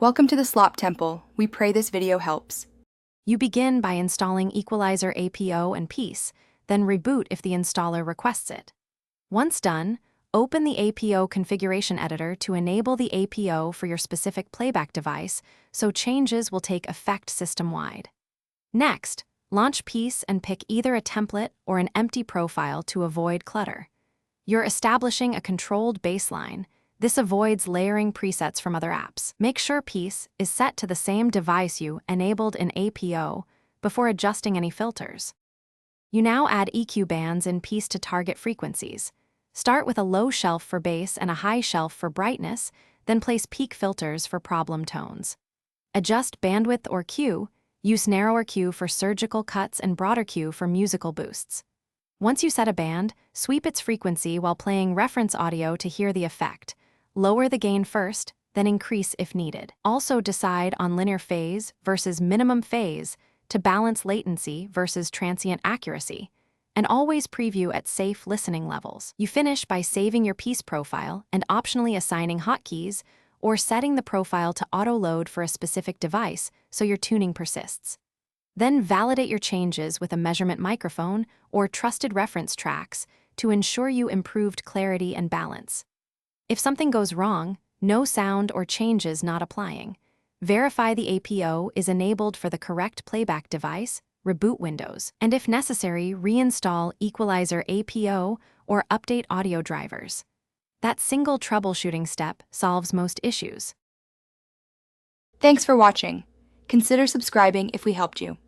Welcome to the Slop Temple. We pray this video helps. You begin by installing Equalizer Apo and Peace, then reboot if the installer requests it. Once done, open the Apo configuration editor to enable the Apo for your specific playback device so changes will take effect system-wide. Next, launch Peace and pick either a template or an empty profile to avoid clutter. You're establishing a controlled baseline. This avoids layering presets from other apps. Make sure Peace is set to the same device you enabled in Apo before adjusting any filters. You now add EQ bands in Peace to target frequencies. Start with a low shelf for bass and a high shelf for brightness, then place peak filters for problem tones. Adjust bandwidth or Q, use narrower Q for surgical cuts and broader Q for musical boosts. Once you set a band, sweep its frequency while playing reference audio to hear the effect. Lower the gain first, then increase if needed. Also decide on linear phase versus minimum phase to balance latency versus transient accuracy, and always preview at safe listening levels. You finish by saving your Peace profile and optionally assigning hotkeys or setting the profile to auto-load for a specific device so your tuning persists. Then validate your changes with a measurement microphone or trusted reference tracks to ensure you improved clarity and balance. If something goes wrong, no sound or changes not applying. Verify the Apo is enabled for the correct playback device, reboot Windows, and if necessary, reinstall Equalizer Apo or update audio drivers. That single troubleshooting step solves most issues. Thanks for watching. Consider subscribing if we helped you.